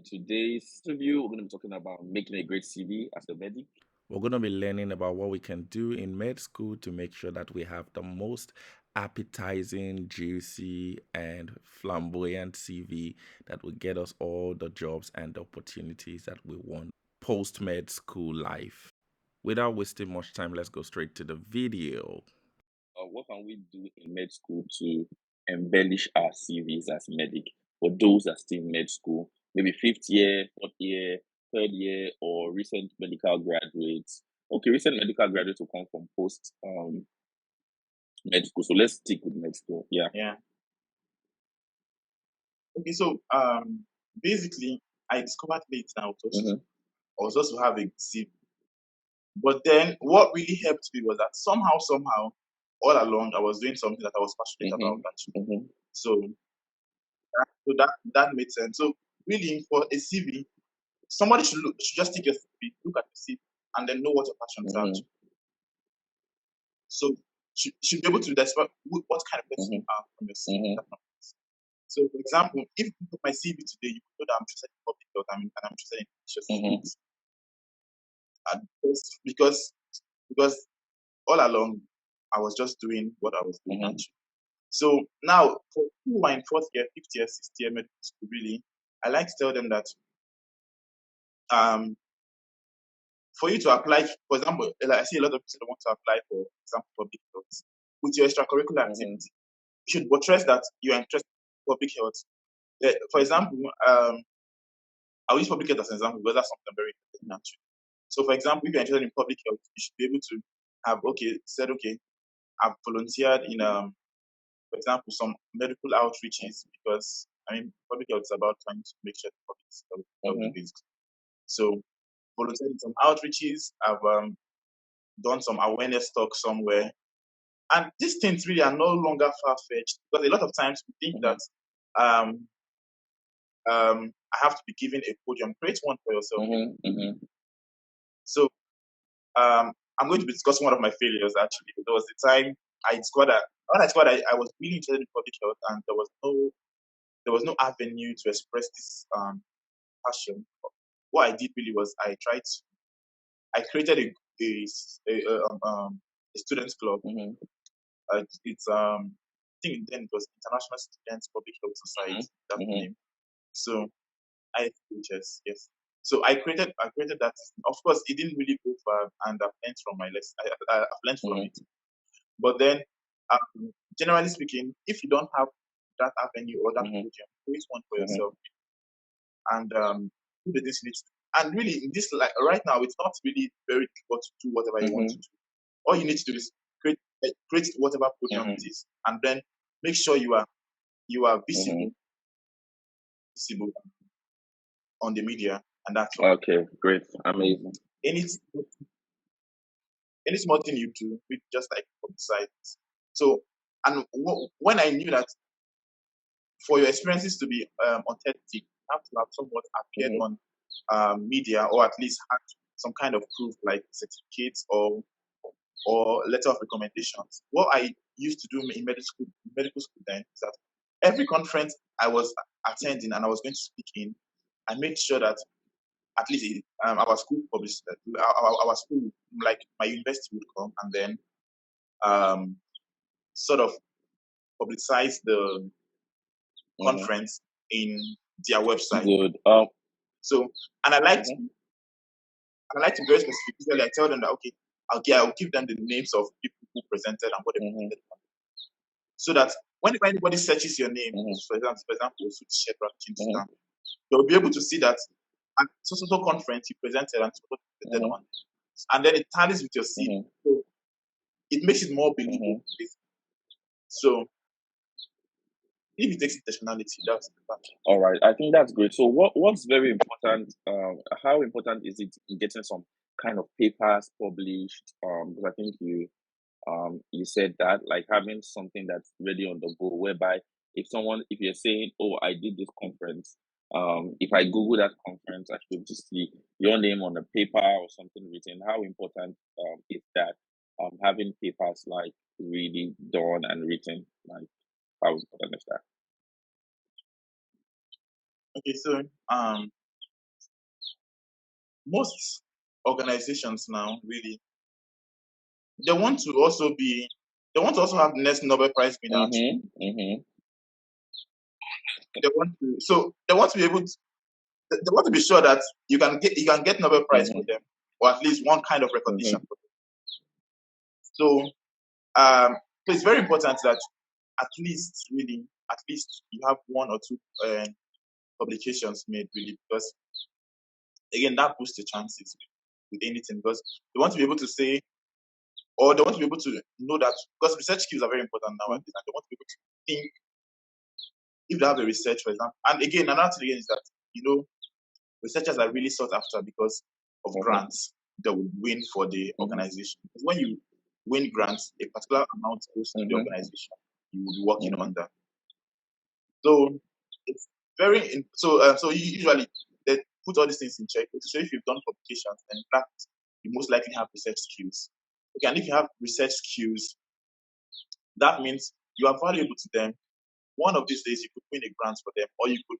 today's review, we're going to be talking about making a great CV as a medic. We're going to be learning about what we can do in med school to make sure that we have the most appetizing, juicy, and flamboyant CV that will get us all the jobs and opportunities that we want post med school life. Without wasting much time, let's go straight to the video. What can we do in med school to embellish our CVs as medic for those that are still in med school, maybe fifth year, fourth year, third year, or recent medical graduates? Okay, recent medical graduates will come from post med school. So let's stick with med school. Yeah. Yeah. Okay, so basically, I discovered late now Mhm. I was supposed to have a CV. But then what really helped me was that somehow, all along, I was doing something that I was passionate about, actually. Mhm. So that made sense. So really, for a CV, somebody should just take your CV, look at the CV, and then know what your passions are. Mhm. So should be able to describe what kind of person you are from your CV. Mhm. So, for example, if you look at my CV today, you know that I'm interested in public health and I'm interested in infectious Mhm. disease. And because all along I was just doing what I was doing. Mhm. Actually. So now, for who are in fourth year, fifth year, sixth year medical school, really, I like to tell them that for you to apply, for example, like I see a lot of people that want to apply for example public health with your extracurricular activity. You should buttress that you are interested in public health. For example, I'll use public health as an example because that's something I'm very interested in actually. So, for example, if you're interested in public health, you should be able to have I've volunteered in for example, some medical outreaches because public health is about trying to make sure the public is healthy, basically. So, volunteered in some outreaches. I've done some awareness talk somewhere, and these things really are no longer far fetched because a lot of times we think that I have to be given a podium. Create one for yourself. So I'm going to be discussing one of my failures actually. There was the time I discovered that I was really interested in public health and there was no avenue to express this passion. What I did really was I created a students club. It's I think then it was International Students Public Health Society. That's the name. So ISHS, yes. So I created that. Of course, it didn't really go far, and I've learned from my lesson. I've learned from it. But then, generally speaking, if you don't have that avenue or that podium, create one for yourself, and do the things you need to do. And really, in this right now, it's not really very difficult to do whatever you want to do. All you need to do is create whatever podium it is, and then make sure you are visible on the media, and that's all. Okay, great, amazing. Any small thing you do, we just like publicize it. So, and when I knew that for your experiences to be authentic, you have to have somewhat appeared on media or at least had some kind of proof like certificates or letter of recommendations. What I used to do in medical school then is that every conference I was attending and I was going to speak in, I made sure that at least our school published our school, like my university, would come and then sort of publicize the conference in their website. Good. So, and I like to be very specific. Usually, I tell them that I'll give them the names of people who presented and what they presented, so that whenever anybody searches your name, for example, they'll be able to see that at so conference you presented and so presented on, and then it tallies with your CV. So it makes it more believable. So if it takes intentionality, that's all right. I think that's great. So what's very important? How important is it in getting some kind of papers published? Because I think you said that, like having something that's ready on the go, whereby if you're saying, oh, I did this conference, if I Google that conference, I should be able to see your name on a paper or something written. How important is that? Having papers like really done and written, like how important is that? Okay, so most organizations now really they want to also have next Nobel Prize winner too. They want to be able to they want to be sure that you can get Nobel Prize for them, or at least one kind of recognition for them. So it's very important that at least you have one or two publications made, really, because again that boosts the chances with anything, because they want to be able to say, or they want to be able to know that, because research skills are very important nowadays, and they want to be able to think if they have a research, for example. And again, another thing again is that researchers are really sought after because of grants that will win for the organization. Because when you win grants, a particular amount goes to the organization you will be working under. So it's very so usually they put all these things in check. So if you've done publications, then in fact you most likely have research skills. Okay, and if you have research skills, that means you are valuable to them. One of these days you could win a grant for them, or you could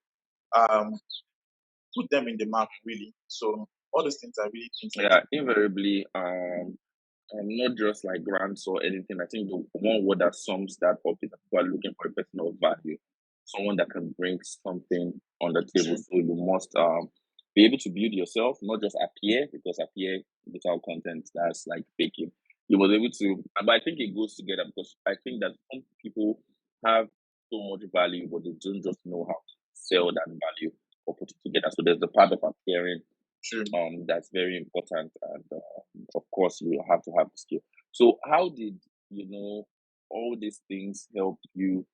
put them in the map, really. So all those things are really things. Yeah, invariably, not just like grants or anything. I think the one word that sums that up is that people are looking for a person of value, someone that can bring something on the table. True. So you must be able to build yourself, not just appear, because appear without content, that's like faking. You was able to, but I think it goes together, because I think that some people have so much value, but they don't just know how to sell that value or put it together. So there's the part of appearing True. that's very important, and of course you have to have the skill. So how did all these things help you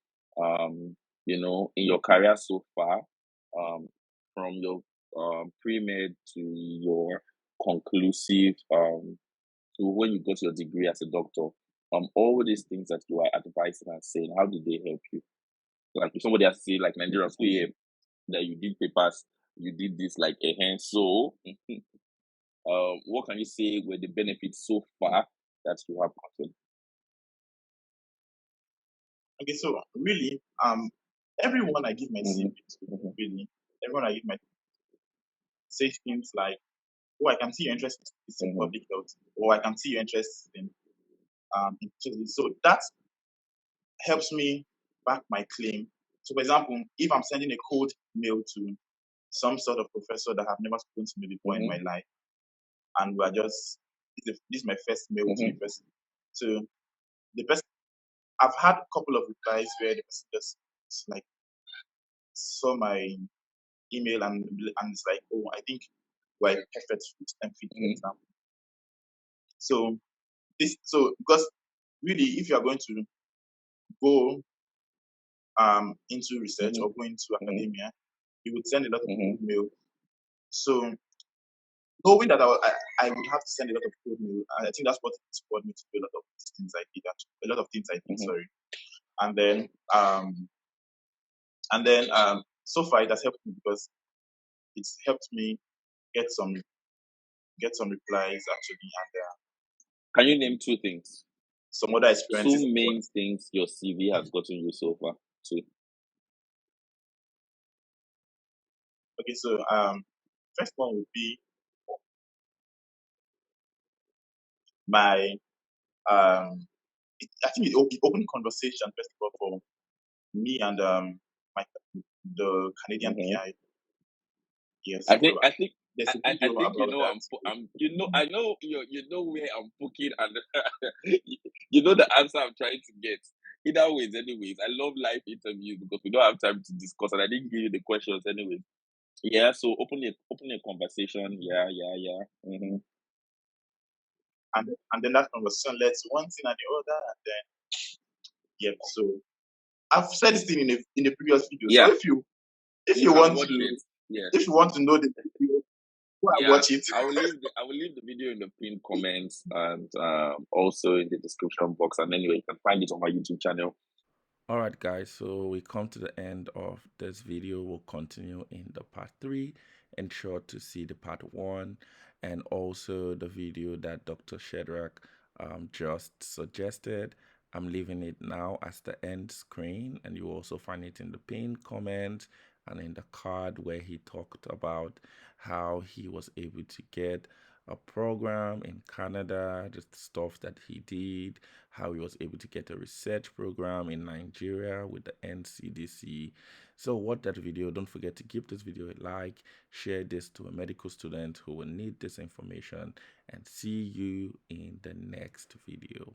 in your career so far, from your pre-med to your conclusive, to when you got your degree as a doctor, all these things that you are advising and saying, how did they help you? Like if somebody has to say, like Nigerian school here, that you did papers, you did this, like a hand. So what can you say were the benefits so far that you have gotten? Okay, so really, everyone I give my CV to, really, everyone I give my say things like, "Oh, I can see your interest is in public health," or "I can see your interest in so that helps me back my claim. So, for example, if I'm sending a cold mail to some sort of professor that I've never spoken to me before in my life, and we're just this is my first mail to the person. So the person, I've had a couple of replies where the person just like saw my email and it's like, "Oh, I think we're a perfect fit, for example." So because really, if you are going to go into research or go into academia, you would send a lot of email. So knowing that I would have to send a lot of code mail, I think that's what inspired me to do a lot of things I did. Actually, a lot of things I did. Sorry, and then so far it has helped me because it's helped me get some replies actually, and Can you name two things? some other experiences. Two main things your CV has gotten you so far. Two. Okay, so first one would be my I think it opened conversation first of all for me and the Canadian PI. Yes, I think there's a I video think about that. I know where I'm poking, and you know the answer I'm trying to get. Either ways, anyways, I love live interviews because we don't have time to discuss, and I didn't give you the questions anyways. Yeah, so open a conversation. Yeah. And then that conversation led to one thing and the other, and then yep. So I've said this thing in a previous video. Yeah. So if you want watch to it. Yes. if you want to know the video, go and watch it. I will leave the video in the pinned comments and also in the description box. And anyway, you can find it on my YouTube channel. All right, guys, so we come to the end of this video. We'll continue in the part 3. Ensure to see the part 1 and also the video that Dr. Shedrack just suggested. I'm leaving it now as the end screen, and you also find it in the pinned comment. and in the card where he talked about how he was able to get a program in Canada, the stuff that he did, how he was able to get a research program in Nigeria with the NCDC. So watch that video. Don't forget to give this video a like, share this to a medical student who will need this information, and see you in the next video.